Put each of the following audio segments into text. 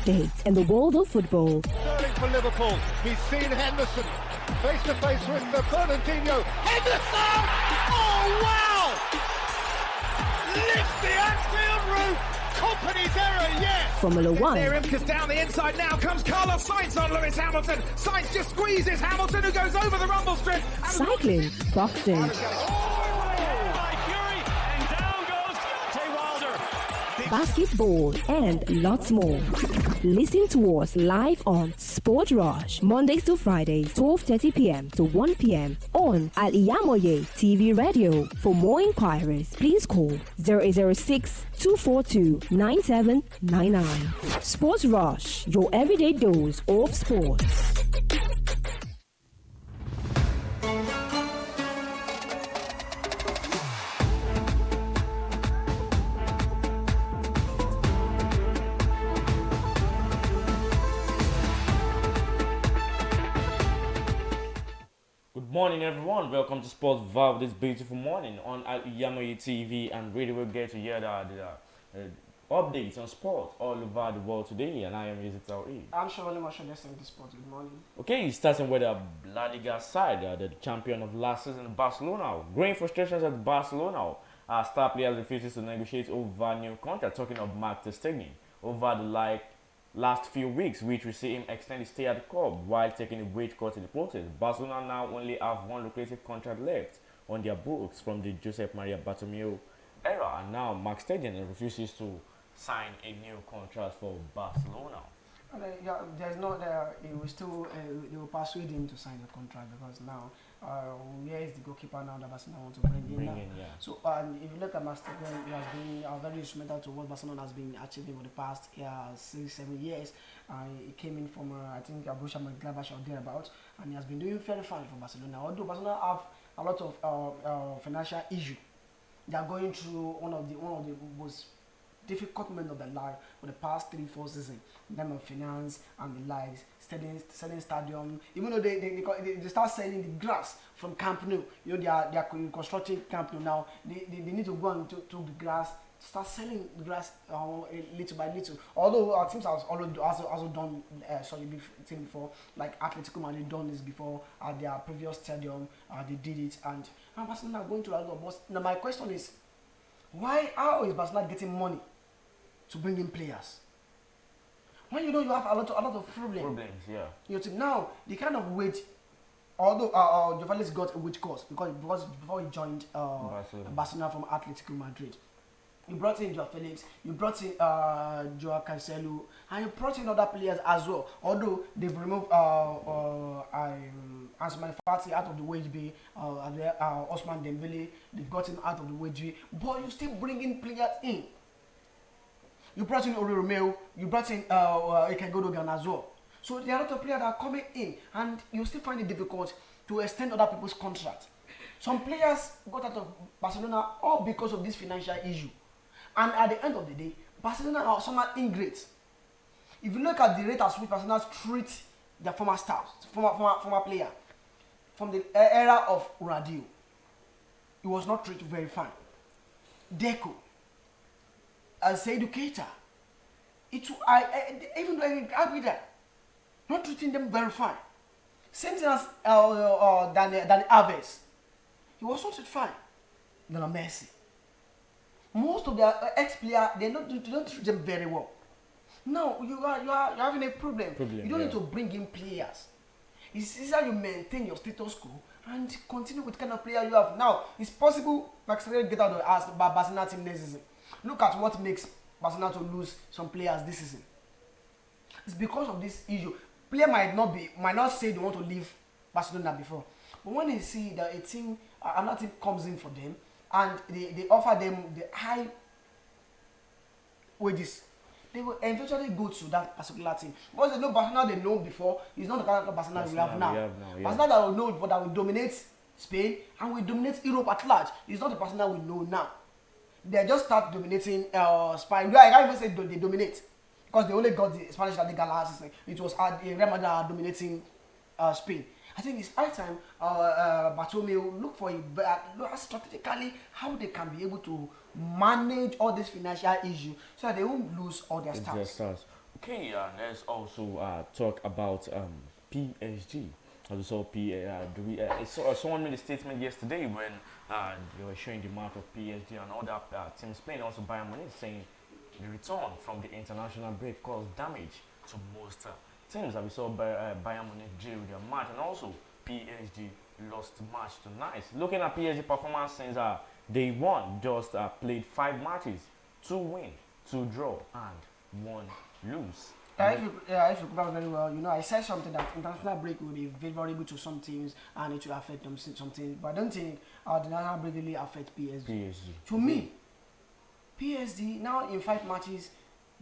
updates in the world of football. Sterling for Liverpool. He's seen Henderson face to face with Fernandinho. Henderson! Oh wow! Lifts the Anfield roof. Company's error, yes. Formula One. Near him, because down the inside now comes Carlos Sainz on Lewis Hamilton. Sainz just squeezes Hamilton, who goes over the rumble strip. Cycling, boxing, basketball, and lots more. Listen to us live on Sport Rush, Mondays to Fridays, 12:30 p.m. to 1 p.m. on Al-IyamoyeTv Radio. For more inquiries, please call 0806 242 9799. Sports Rush, your everyday dose of sports. Good morning, everyone. Welcome to Sportville this beautiful morning on Al-IyamoyeTV, and really we'll get to hear the updates on sport all over the world today. And I am Yazid Taoheed. I'm Sowole, Moshood, listening to Sport. Good morning. Okay, starting with the La Liga side, the champion of last season, Barcelona. Growing frustrations at Barcelona. Star players refuses to negotiate over new contract. Talking of Mark ter Stegen over the last few weeks, which we see him extend his stay at the club while taking a wage cut in the process. Barcelona now only have one lucrative contract left on their books from the Josep Maria Bartomeu era, and now Mark Stegen refuses to sign a new contract for Barcelona. There's not he will still they will persuade him to sign the contract, because now where is the goalkeeper now that Barcelona want to bring in now? Yeah. So if you look at Mark Stegen, he has been very instrumental to what Barcelona has been achieving for the past 6-7 years. He came in from I think Borussia Mönchengladbach or thereabouts, and he has been doing very fine for Barcelona. Although Barcelona have a lot of financial issue, they are going through one of the most difficult moments of their life for the past 3-4 seasons in terms of finance and the likes, selling stadium. Even though they start selling the grass from Camp Nou, you know they are constructing Camp Nou now. They need to go and to the grass, start selling the grass little by little. Although our teams have also done such a thing before, like Atletico Madrid done this before at their previous stadium. They did it, and Barcelona are going to a lot of. Now my question is, how is Barcelona getting money to bring in players when you know you have a lot of problems? Yeah. You know, now the kind of wage, although Jovelis got a wage cost because before he joined Barcelona from Atletico Madrid. You brought in Joao Felix, you brought in Joao Cancelo, and you brought in other players as well. Although they've removed Ansu Fati out of the wage bill, Ousmane Dembele, they've got him out of the wage bill, but you still bring in players in. You brought in Ori Romeo, you brought in Ike Godogan as well. So there are a lot of players that are coming in, and you still find it difficult to extend other people's contract. Some players got out of Barcelona all because of this financial issue. And at the end of the day, Barcelona are somewhat ingrate. If you look at the rate at which Barcelona treat their former stars, former player, from the era of Ronaldinho, he was not treated very fine. Deco, as educator, even though Aguida, not treating them very fine. Same thing as Dani Alves, he was not treated fine. Then Messi. Most of their ex-players, they don't treat them very well. Now you are having a problem. You don't need to bring in players. It's how you maintain your status quo and continue with the kind of player you have. Now it's possible Barcelona get out of the Barcelona team next season. Look at what makes Barcelona to lose some players this season. It's because of this issue. Player might not say they want to leave Barcelona before, but when they see that another team comes in for them, and they offer them the high wages, they will eventually go to that particular team. Because they know Barcelona they know before, it's not the kind of Barcelona we have now. Yeah. Barcelona that we know, but that will dominate Spain and will dominate Europe at large. It's not the Barcelona we know now. They just start dominating Spain. I can't even say they dominate, because they only got the Spanish La Liga last season. It was Real Madrid dominating Spain. I think it's high time Bartomeu look for look strategically how they can be able to manage all this financial issue so that they won't lose all their stars. Okay, let's also talk about PSG. As we saw, someone made a statement yesterday when they were showing the map of PSG and other teams playing, also Bayern Munich, saying the return from the international break caused damage to most teams. As we saw Bayern Munich drew their match, and also PSG lost match to Nice. Looking at PSG performance since day one, just played 5 matches, 2 win, 2 draw, and 1 lose. If you remember very well, I said something that international break will be favorable to some teams and it will affect them some teams. But I don't think the international break really affect PSG. To me, PSG now in 5 matches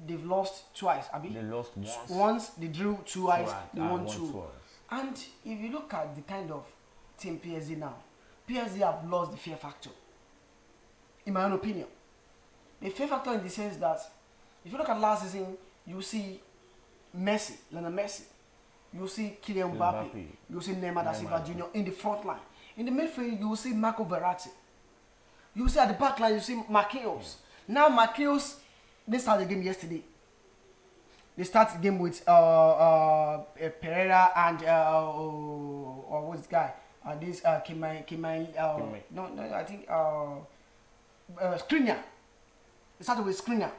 they've lost twice. They lost once. Once they drew twice, they won two. Twice. And if you look at the kind of team PSG now, PSG have lost the fear factor. In my own opinion, the fear factor in the sense that if you look at last season, you see Lionel Messi, you see Kylian Mbappe, you see Neymar da Silva Jr. in the front line. In the midfield, you see Marco Verratti. You see at the back line, you see Marquinhos. Now Marquinhos, they started the game yesterday. They start the game with Pereira and or what's this guy? This Kimai. No, I think Skriniar. They started with Skriniar.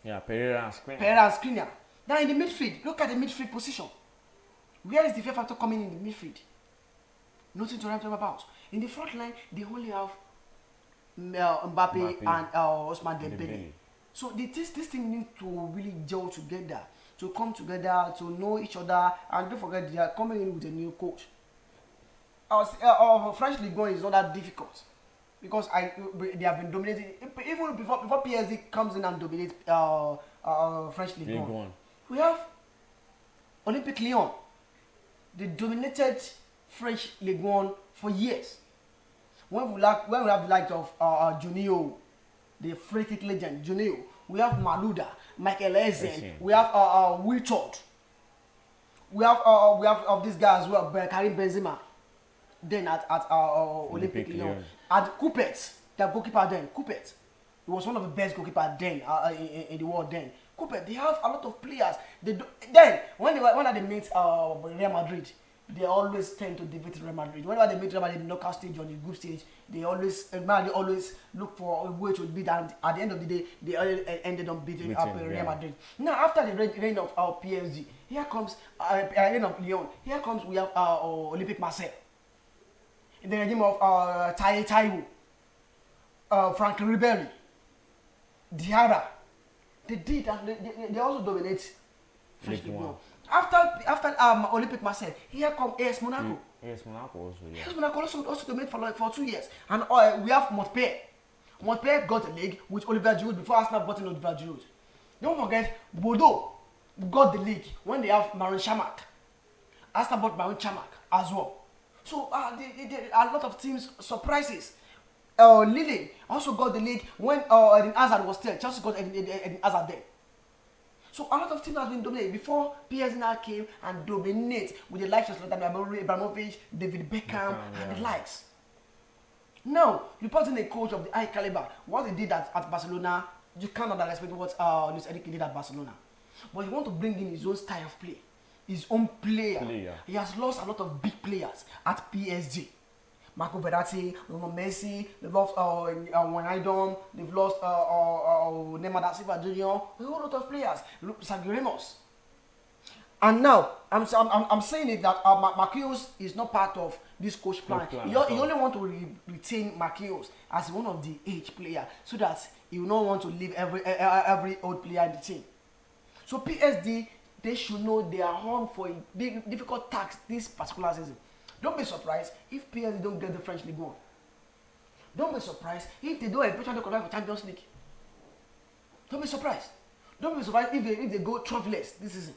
Yeah, Pereira and Skriniar. Now in the midfield, look at the midfield position. Where is the fear factor coming in the midfield? Nothing to write about. In the front line, they only have Mbappe and Ousmane Dembele. So this thing needs to really gel together, to come together, to know each other, and don't forget they are coming in with a new coach. French Ligue 1 is not that difficult because they have been dominating even before PSG comes in and dominates French Ligue 1. We have Olympique Lyon. They dominated French Ligue 1 for years. When we have the likes of Junio, the free kick legend Junio, we have Malouda, Michael Essien, we have Wiltord, we have this guy as well, Karim Benzema. Then at Olympique Lyon, at Coupet, the goalkeeper then Coupet, he was one of the best goalkeepers then in the world then. Coupet, they have a lot of players. Then when they meet Real Madrid, they always tend to defeat Real Madrid. Whenever they meet Real Madrid in the knockout stage or the group stage, they always look for a way to beat, and at the end of the day, they ended up beating Real Madrid. Now after the reign of PSG, here comes reign of Lyon. Here comes we have Olympique Marseille. In the regime of Taiwo, Frank Ribéry, Diarra, they did, and they also dominate French Ligue 1. After Olympique Marseille, here comes AS Monaco. AS Monaco also, yeah. AS Monaco also dominated for 2 years. And we have Montpellier. Montpellier got a league with Olivier Giroud before Arsenal brought in Olivier Giroud. Don't forget, Bordeaux got the league when they have Marouane Chamakh. Arsenal bought Marouane Chamakh as well. So a lot of teams surprises. Lille also got the league when Eden Hazard was there. Chelsea got Eden Hazard there. So a lot of teams have been dominated before PSG now came and dominate with the likes of Ibrahimovic, David Beckham, and the likes. Now, you put in a coach of the high caliber. What he did at Barcelona, you cannot respect what Luis Enrique did at Barcelona. But he want to bring in his own style of play, his own player. He has lost a lot of big players at PSG. Marco Verratti, Messi, they've lost Wijnaldum, they've lost Neymar da Silva Jr., a whole lot of players, Sergio Ramos. And now, I'm saying it that Marquinhos is not part of this coach plan. He only want to retain Marquinhos as one of the age player so that he will not want to leave every old player in the team. So PSG, they should know they are home for a big, difficult task this particular season. Don't be surprised if PSG don't get the French League 1. Don't be surprised if they don't eventually qualify for Champions League. Don't be surprised. Don't be surprised if they go trophyless this season.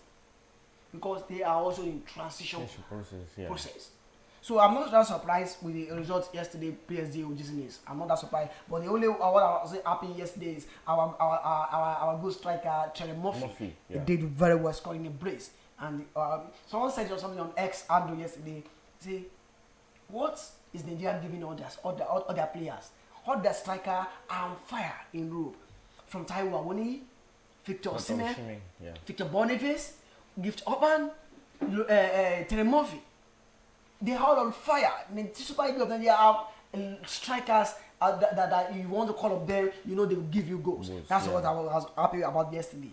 Because they are also in transition process. So I'm not that surprised with the results yesterday, PSG Udinese. I'm not that surprised. But the only what I was happy yesterday is our good striker, Thierry Murphy. Did very well scoring a brace. And someone said something on X Ando yesterday. Say, what is Nigeria giving all their players? All their striker are on fire in Europe. From Taiwo Awoniyi, Victor Not Osimhen, Osimhen, yeah. Victor Boniface, Gift Orban, Terry Murphy. They're all on fire. The Super Eagles of them, they have strikers that you want to call up there, you know they will give you goals. That's what I was happy about yesterday.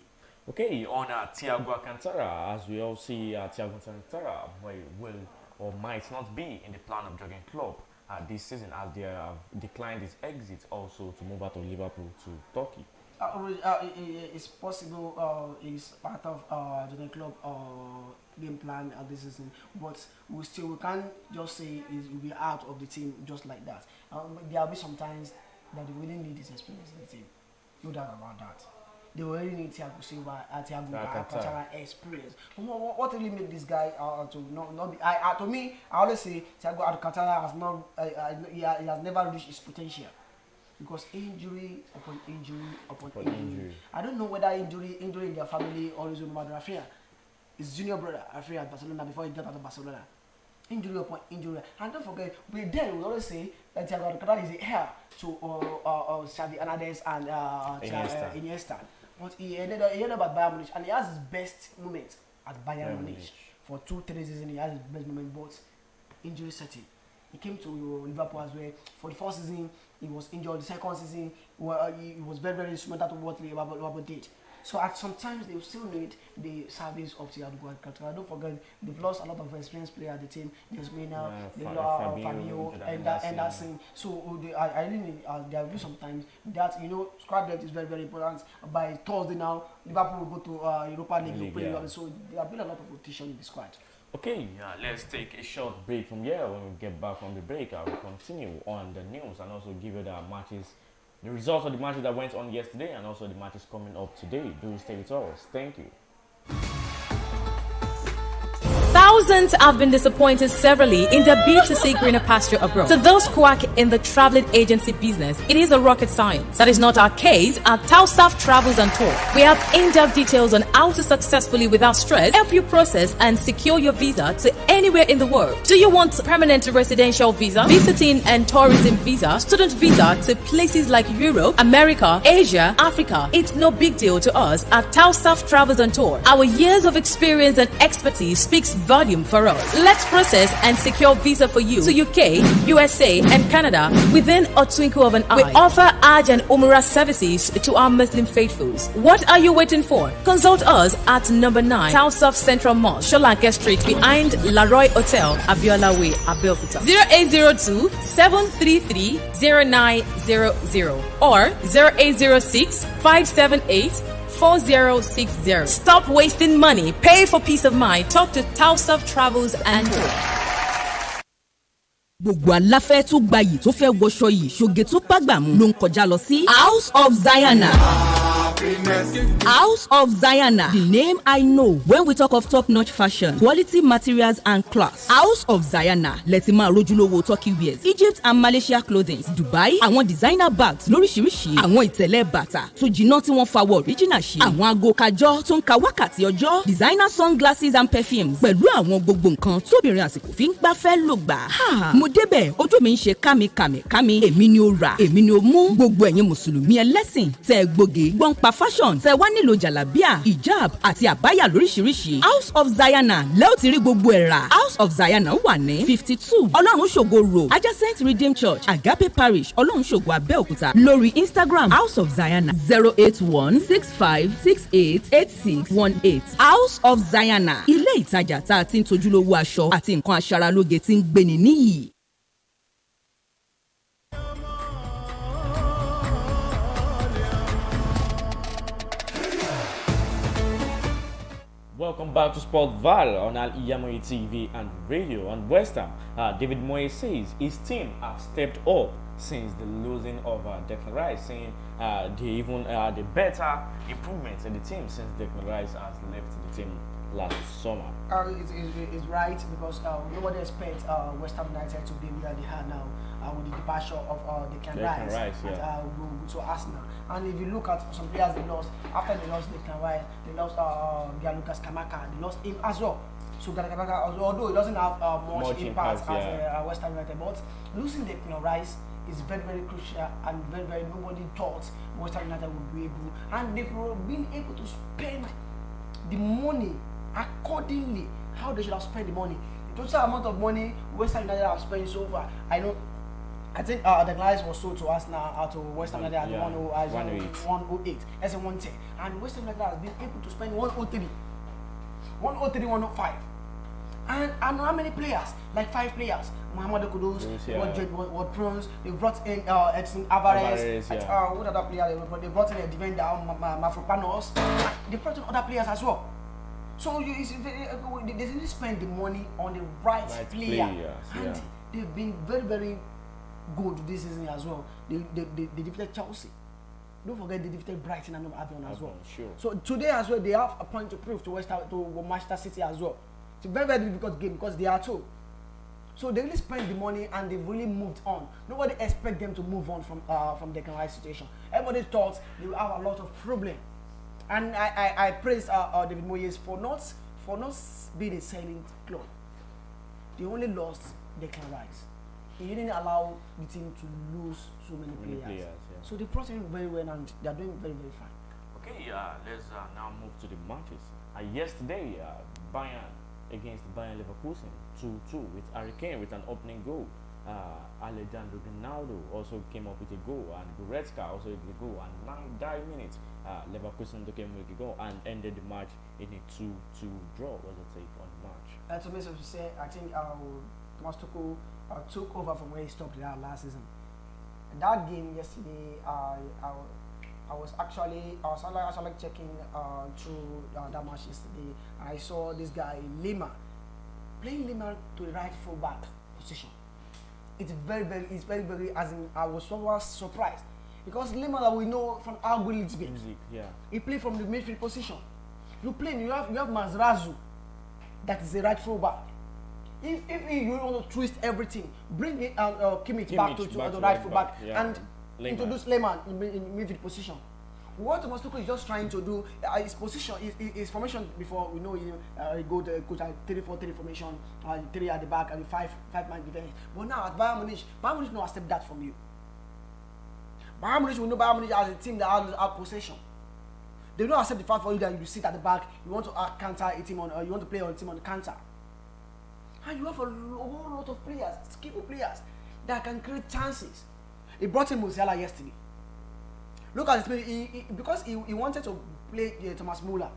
Okay, on Thiago Alcantara, as we all see, Thiago Alcantara will or might not be in the plan of jogging club this season, as they have declined his exit also to move out of Liverpool to Turkey. It's possible it's part of the club game plan this season, but we can't just say he'll be out of the team just like that. There'll be some times that they really need his experience in the team. No doubt about that. They really need Thiago Silva, Thiago Alcantara experience. What really made this guy to not be? To me, I always say Thiago Alcantara has not. He has never reached his potential. Because injury upon injury upon injury. I don't know whether injury in their family or his own mother Afia. His junior brother Afia at Barcelona before he got out of Barcelona. Injury upon injury. And don't forget, we always say that Thiago Alcantara is the heir to Xavi Hernandez and Iniesta. But he ended up at Bayern Munich, and he has his best moment at Bayern Munich. For 2-3 seasons, he has his best moment, but injury setting. He came to Liverpool as well. For the first season, he was injured. The second season, he was very, very instrumental to what Liverpool did. So at sometimes they still need the service of Thiago Alcantara. Don't forget, they've lost a lot of experienced players at the team. There's Mena, Fabio, and Anderson. So I really there will be sometimes that squad depth is very, very important. By Thursday now, Liverpool will go to Europa League. So there have been a lot of rotation in the squad. Okay, let's take a short break from here. When we get back from the break, I will continue on the news and also give you the matches, the results of the matches that went on yesterday, and also the matches coming up today. Do stay with us. Thank you. Thousands have been disappointed severally in their bid to see greener pasture abroad. To those quack in the traveling agency business, it is a rocket science. That is not our case at Taostaff Travels and Tour. We have in-depth details on how to successfully, without stress, help you process and secure your visa to anywhere in the world. Do you want permanent residential visa, visiting and tourism visa, student visa to places like Europe, America, Asia, Africa? It's no big deal to us at Taostaff Travels and Tour. Our years of experience and expertise speaks volume for us. Let's process and secure visa for you to UK, USA, and Canada within a twinkle of an eye. We offer Hajj and Umrah services to our Muslim faithfuls. What are you waiting for? Consult us at number 9 Taostaff Central Mall, Sholanke Street, behind Laroy Hotel, Abiola Way, Abeokuta. 0802 733 0900 or 0806 578 4060. Stop wasting money. Pay for peace of mind. Talk to Taostaff Travels and Tour. Gbogbo aláfẹ́ tó gbayì tó fẹ́ wọṣọ yìí ṣoge tó bágbàmú ló ń kọjá lọ sí House of Zayana. House of Zayana, the name I know when we talk of top-notch fashion, quality materials and class. House of Zayana, lẹ́tí máa rójúlówó Turkey wears, Egypt and Malaysia clothing, Dubai, àwọn designer bags lóríṣiríṣi, àwọn ìtẹ̀lẹ̀ bàtà tó jiná tí wọ́n fawọ́ original ṣe, àwọn aago kájọ́ tó ń ka wákàtí ọjọ́, designer sunglasses and perfumes, pẹ̀lú àwọn gbogbo nǹkan tóbìnrin àsìkò fi ń gbafẹ́ lò gbà. Mo débẹ̀ ojú mi ń ṣe kámi, èmi ni ó rà, èmi ni ó mú. Gbogbo ẹ̀yin mùsùlùmí ẹlẹ́sìn tẹ́ gbòógè gbọ́n pa fashion tẹ́ wá nílò jàlábíà, hijab àti àbáyà lóríṣiríṣi. House of Zayana lẹ́ò ti rí gbogbo ẹ̀ rà. House of Zayana wà ní 52 Ọlọ́run ṣògo road adjacent Redeemed Church Agape Parish Ọlọ́run ṣògo Abẹ́òkúta. Lórí Instagram House of Zayana 08165688618. House of Zayana, ilé ìtajà tá a ti ń tojúlówó aṣọ àti nǹkan aṣaralóge tí ń gbéni níyì. Welcome back to Sportville on Al-IyamoyeTv and radio. On West Ham, David Moyes says his team have stepped up since the losing of Declan Rice, saying they even the better improvements in the team since Declan Rice has left the team last summer. It's right because nobody expects West Ham United to be where they are now with the departure of Declan Rice to Arsenal. And if you look at some players they lost, after they lost Declan Rice, they lost Lucas Kamaka, they lost him as well. So Kamaka, although he doesn't have much impact at West Ham United, but losing Declan Rice is very, very crucial and very, very nobody thought West Ham United would be able, and they've been able to spend the money accordingly how they should have spent the money. The total amount of money West Ham United have spent so far, I think the guys was sold to us now out to West Ham United at 108, as 110, and West Ham United has been able to spend 103, 105. And how many players? Like 5 players. Mohamed Kudus, what Prunes, they brought in Edson Alvarez, what other player they brought in a defender, Mafropanos, they brought in other players as well. So they didn't spend the money on the right player. And they've been very, very good this season as well. They defeated Chelsea. Don't forget they defeated Brighton and Albion as well. Sure. So today as well, they have a point to prove to Manchester City as well. It's a very, very difficult game because they are two. So they really spent the money and they really moved on. Nobody expect them to move on from the current situation. Everybody thought they will have a lot of problem. And I praise David Moyes for not being a silent club. They only lost Declan Rice. He didn't allow the team to lose so many players. So they brought him very well and they are doing very, very fine. Okay, let's now move to the matches. Yesterday, Bayern against Bayern Leverkusen 2-2 with Harry Kane with an opening goal. Alejandro Ronaldo also came up with a goal, and Goretzka also with a goal. And 9 minutes, Leverkusen came with a goal and ended the match in a 2-2 draw. What's your take on the match? To me, so to say, I think Thomas Tuchel took over from where he stopped last season. That game yesterday, I was actually checking through that match yesterday, and I saw this guy Lima playing Lima to the right full back position. It's very, as in, I was so surprised because Lima that we know from our good league games. He played from the midfield position. You have Mazrazu, that is the right full back. If you want to twist everything, bring it Kimmich back to the right full back and introduce Lehmann in midfield position. What Thomas Tuchel is just trying to do, his position, his formation before, we know he go to coach at 3-4-3 formation, 3 at the back and 5-man defense. But now at Bayern Munich will not accept that from you. Bayern Munich will know Bayern Munich as a team that has possession. They don't accept the fact for you that you sit at the back, you want to counter a team you want to play on a team on the counter. And you have a whole lot of players, skillful players, that can create chances. He brought in Musiala yesterday. Look at this, because he wanted to play Thomas Muller.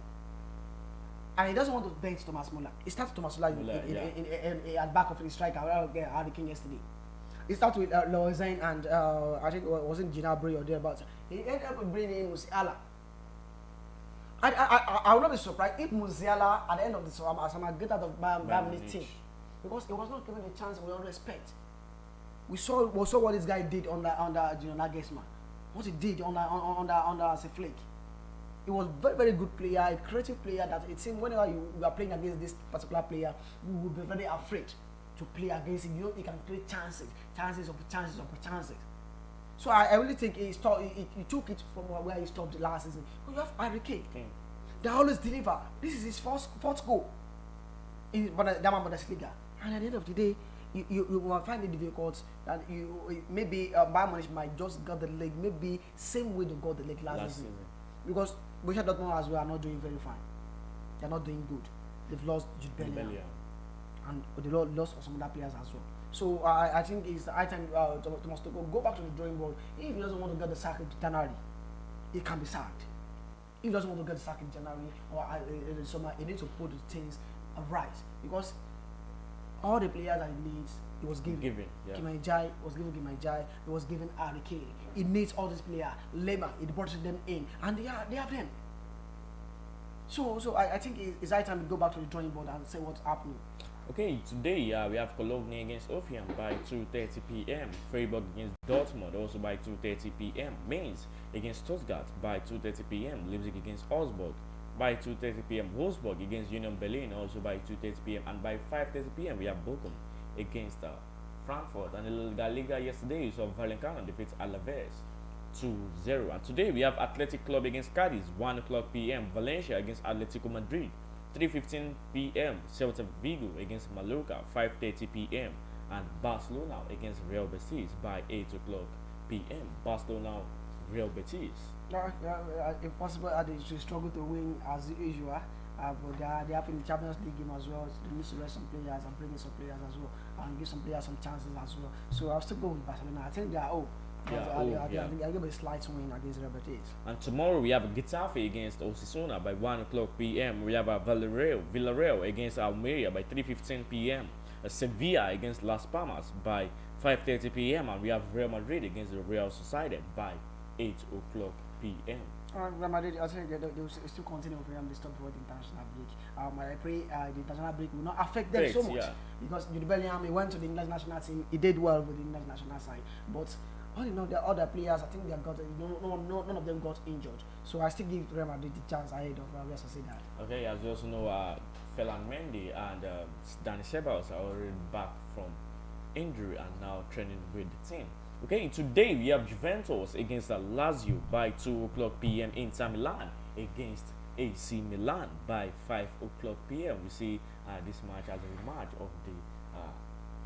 And he doesn't want to bench Thomas Muller. He started Thomas Muller at back of the striker, Harry Kane yesterday. He started with Loizain and I think it wasn't Gnabry or thereabouts. He ended up bringing in Musiala. I would not be surprised if Musiala at the end of the summer get out of Bayern Munich team, because he was not given a chance with all respect. We saw what this guy did under Nagelsmann. What he did under Flick. He was very, very good player, a creative player that it seemed whenever you are playing against this particular player, you will be very afraid to play against him. You know, he can create chances. So I really think he took it from where he stopped last season. But you have Harry Kane. They always deliver. This is his fourth goal in the Bundesliga. And at the end of the day, you will find it difficult that maybe Bayern Munich might just got the league, maybe same way they got the league last season. Because Borussia Dortmund as well are not doing very fine. They're not doing good. They've lost Jude Bellingham. And they lost some other players as well. So I think it's the high time Thomas Tuchel go back to the drawing board. If he doesn't want to get the sack in January, he can be sacked. If he doesn't want to get the sack in January or in the summer, he needs to put the things right, because all the players that he needs, he was given. Kimai was given Kimai. He was given Harry Kane. He needs all these players. Lema, he brought them in, and they have them. So I think it's high time to go back to the drawing board and say what's happening. Okay, today we have Cologne against Hoffenheim by 2:30 p.m. Freiburg against Dortmund also by 2:30 p.m. Mainz against Stuttgart by 2:30 p.m. Leipzig against Augsburg by 2:30 p.m. Wolfsburg against Union Berlin also by 2:30 p.m. And by 5:30 p.m. we have Bochum against Frankfurt. And in La Liga yesterday, so Valencia defeats Alaves 2-0. And today we have Athletic Club against Cadiz 1:00 p.m. Valencia against Atletico Madrid 3:15 p.m. Celta Vigo against Mallorca 5:30 p.m. and Barcelona against Real Betis by 8 o'clock p.m. Barcelona, Real Betis. If possible, they should struggle to win as usual. But they have in the Champions League game as well. They need to rest some players and bring in some players as well, and give some players some chances as well. So I'll still go with Barcelona. I think they are I think I'll give a slight win against Real Betis. And tomorrow we have Getafe against Osasuna by 1 o'clock p.m. We have Villarreal against Almeria by 3:15 p.m. Sevilla against Las Palmas by 5:30 p.m. And we have Real Madrid against the Real Sociedad by 8 o'clock p.m. Real Madrid, I think they will still continue with them. They stop before the international break. I pray the international break will not affect them so much because Jude Bellingham, he went to the English national team. He did well with the English national side, but all in all, the other players, I think they have got none of them got injured. So I still give Real Madrid the chance ahead of Real Sociedad. Okay, as you also know, Ferland Mendy and Dani Ceballos are already back from injury and now training with the team. Okay, today we have Juventus against Lazio by 2 o'clock p.m. Inter Milan against AC Milan by 5 o'clock p.m. We see this match as a rematch of the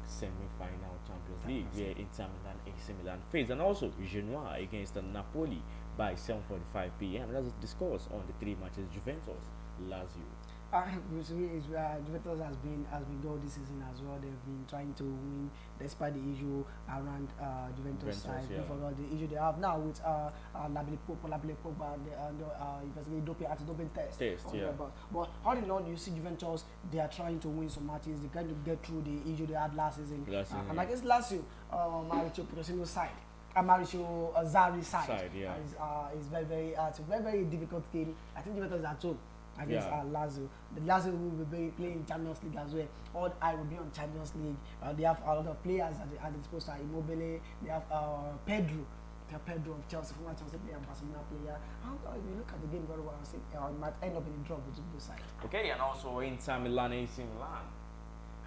semi-final Champions League where Inter Milan, AC Milan face, and also Genoa against Napoli by 7:45 p.m. Let's discuss on the three matches: Juventus, Lazio. Juventus has been good this season as well. They've been trying to win despite the issue around Juventus side. Don't forget the issue they have now with Nabili Pogba investigating doping test. But all in all, you see Juventus, they are trying to win some matches. They're trying to get through the issue they had last season. And against Lazio, Mauricio Pochettino's side. Mauricio Sarri's side is it's a very difficult game. I think Juventus is at home against Lazio. The Lazio will be playing Champions League as well. All eye will be on Champions League. They have a lot of players at the disposal. Immobile, they have Pedro. They have Pedro of Chelsea, former Chelsea player, Barcelona player. If you look at the game very well, it might end up in a draw between both sides. Okay, and also Inter Milan, AC Milan.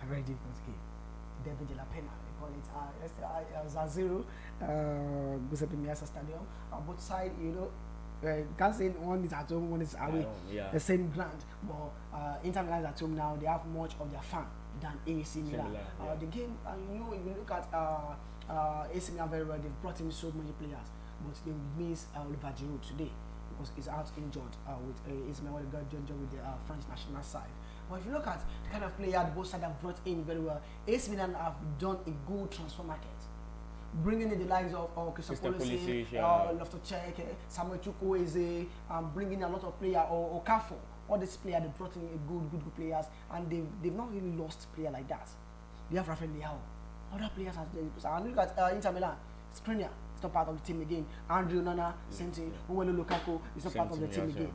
A very difficult game. Derby de la Pena. They call it Zazero, Giuseppe Meazza Stadium. Both sides, can't say one is at home, one is away. The same ground, but Inter Milan is at home now. They have much of their fan than AC Milan. The game, if you look at AC Milan very well, they've brought in so many players, but they miss Oliver Giroud today because he's out injured with AC Milan. Got injured with the French national side. But if you look at the kind of player both sides have brought in very well, AC Milan have done a good transfer market. Bringing in the likes of Christian Pulisic, Loftus-Cheek, Samuel Chukwueze, bringing in a lot of players, or Okafor. All these players, they brought in good players, and they've not really lost player like that. They have Rafael Leao. Other players have and look at Inter Milan. Skriniar is not part of the team again. Andrew Nana, same thing. Uwelo Lukaku is not part of the team again.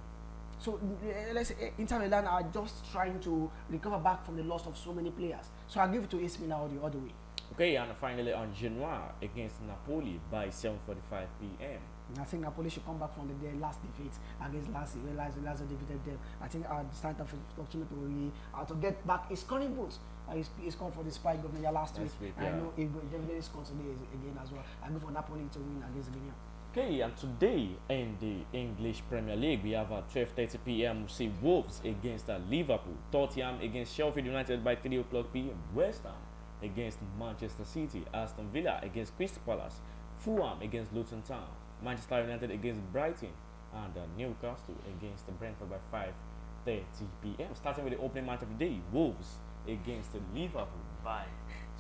So let's say Inter Milan are just trying to recover back from the loss of so many players. So I'll give it to AC Milan the other way. Okay, and finally on Genoa against Napoli by 7:45 p.m. I think Napoli should come back from their last defeat against Lazio defeated them. I think it's time for to get back his scoring boots. He scored for the Spike Governor last week. I know he will definitely score today again as well. I go for Napoli to win against Genoa. Okay, and today in the English Premier League, we have at 12:30 p.m. we see Wolves against Liverpool, Tottenham against Sheffield United by 3 o'clock p.m. West Ham against Manchester City, Aston Villa against Crystal Palace, Fulham against Luton Town, Manchester United against Brighton, and Newcastle against Brentford by 5:30 p.m. Starting with the opening match of the day, Wolves against Liverpool by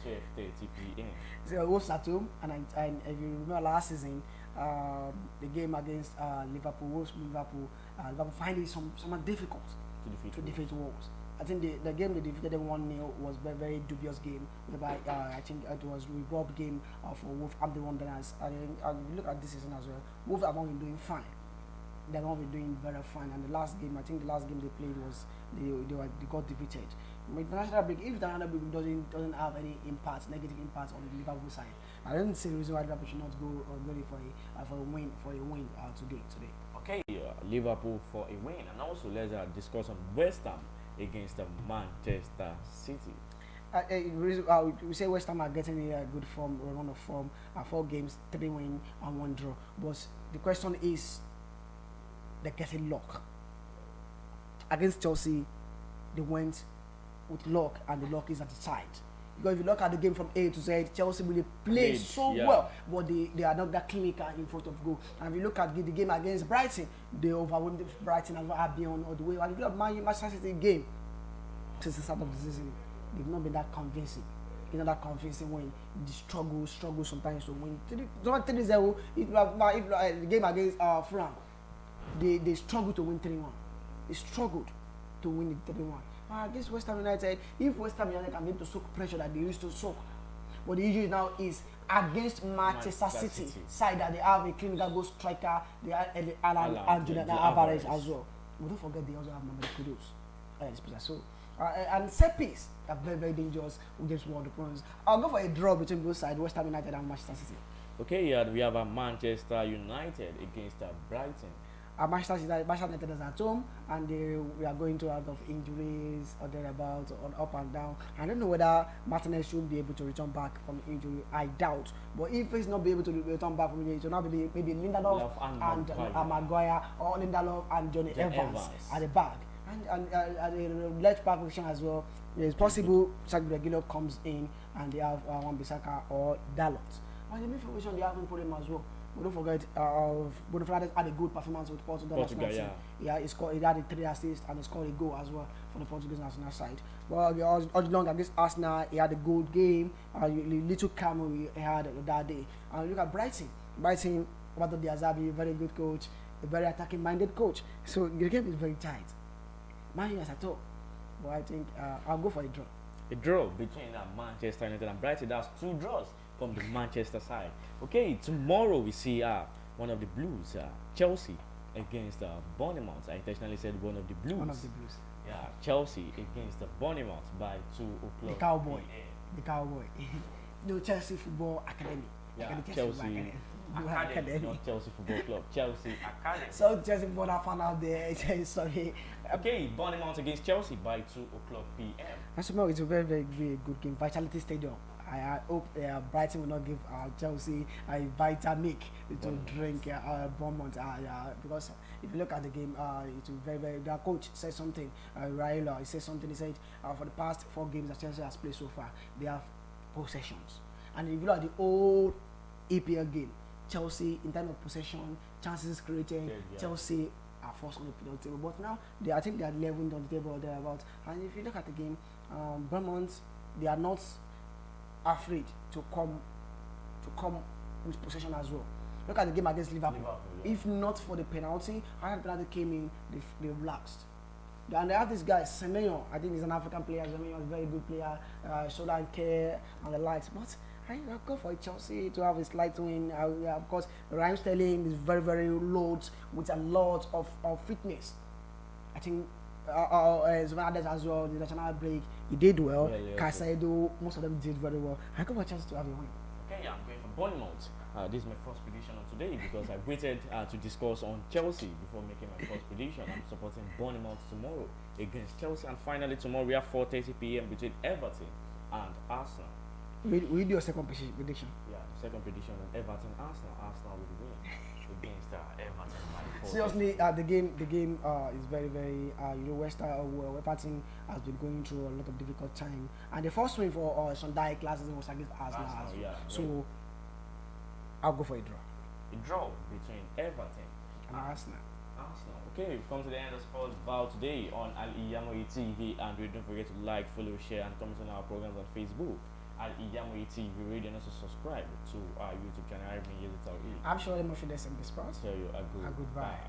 12:30 p.m. So Wolves at home, and if you remember last season, the game against Liverpool find it somewhat difficult to defeat Wolves. I think the game they defeated them 1-0 was a very dubious game, whereby I think it was a robbed game for Wolverhampton Wanderers. And if you look at this season as well, Wolves have not been doing fine. They've not been doing very fine. And the last game they played was they got defeated. With international break, if the international break doesn't have any negative impact on the Liverpool side, I don't see the reason why Liverpool should not go for a win today. Okay, Liverpool for a win, and also let's discuss on West Ham against Manchester City. We say West Ham are getting a good form, a run of form, 4 games, 3 wins and 1 draw. But the question is, they're getting luck. Against Chelsea, they went with luck, and the luck is at the side. Because if you look at the game from A to Z, Chelsea really played so well, but they are not that clinical in front of goal. And if you look at the game against Brighton, they overwhelmed Brighton and Albion all the way. And if you look at Manchester City game since the start of the season, they've not been that convincing. It's not that convincing when they struggle sometimes to win. 3-0, if the game against France, they struggled to win 3-1. They struggled to win it 3-1. Against West Ham United, if West Ham United can be able to soak pressure that they used to soak, but the issue now is against Manchester City side that they have a clinical goal striker, they have Alan and Julian Alvarez as well. But don't forget they also have Mohamed Kudus. So and set piece are very, very dangerous with this world opponents. I'll go for a draw between both sides, West Ham United and Manchester City. Okay, we have a Manchester United against Brighton. Manchester United is at home, and we are going through a lot of injuries or thereabouts, on up and down. I don't know whether Martinez should be able to return back from injury. I doubt. But if he's not be able to return back from injury, it will not be maybe Lindelof and Maguire, or Lindelof and Johnny Evans at the back. And the left back position as well. It's possible Sergio Reguilon comes in and they have Wan-Bissaka or Dalot. And the midfield position, they have no problem as well. But don't forget, Bruno Fernandes had a good performance with Portugal national team. Yeah, he had a 3 assists and he scored a goal as well for the Portuguese national side. But all along against Arsenal, he had a good game. Little cameo he had that day. And look at Brighton. Brighton, Roberto Di Azabi, very good coach, a very attacking-minded coach. So the game is very tight. Man United at all. But I think I'll go for a draw. A draw between Manchester United and Brighton. That's 2 draws from the Manchester side. Okay, tomorrow we see one of the Blues, Chelsea against Bournemouth. I intentionally said one of the Blues. One of the Blues. Yeah, Chelsea against Bournemouth by 2 o'clock. The Cowboy. The Cowboy. No, Chelsea Football Academy. Yeah, Chelsea Academy. Not Chelsea Football Club. Chelsea Academy. So Chelsea Football fan out there. Sorry. Okay, Bournemouth against Chelsea by 2 o'clock p.m. And tomorrow it's a very, very good game. Vitality Stadium. I hope Brighton will not give Chelsea a Vitamix to drink Bournemouth. Because if you look at the game, it's very, very. Their coach said something. Raiola, he said something. He said for the past 4 games that Chelsea has played so far, they have possessions. And if you look at the old EPL game, Chelsea in terms of possession, chances created, Chelsea are first on the penalty table. But now I think they are 11th on the table or thereabouts. And if you look at the game, Bournemouth, they are not afraid to come with possession as well. Look at the game against Liverpool. If not for the penalty, after the penalty came in, they relaxed. And they have this guy, Semenyo. I think he's an African player. Semenyo is a very good player, shoulder and care and the likes. But I'll go for Chelsea to have a slight win. Of course, Raheem Sterling is very, very low with a lot of fitness. I think Fernandes as well, the national break, he did well. Caicedo, most of them did very well. I go for Chelsea to have a win. Okay, I'm going for Bournemouth. This is my first prediction on today because I waited to discuss on Chelsea before making my first prediction. I'm supporting Bournemouth tomorrow against Chelsea, and finally tomorrow we have 4:30 p.m. between Everton and Arsenal. We do a second prediction. Yeah, second prediction on Everton Arsenal. Arsenal will win against Everton. Seriously, the game is very, very. Everton has been going through a lot of difficult time, and the first win for Sunday classes was against Arsenal. So I'll go for a draw. A draw between Everton and Arsenal. Okay, we've come to the end of Sports Vow today on Al-IyamoyeTv, and don't forget to like, follow, share, and comment on our programs on Facebook. Al-IyamoyeTV Radio, and also subscribe to our YouTube channel. I've been Yazid. I'm sure they must have some response. Tell you a goodbye.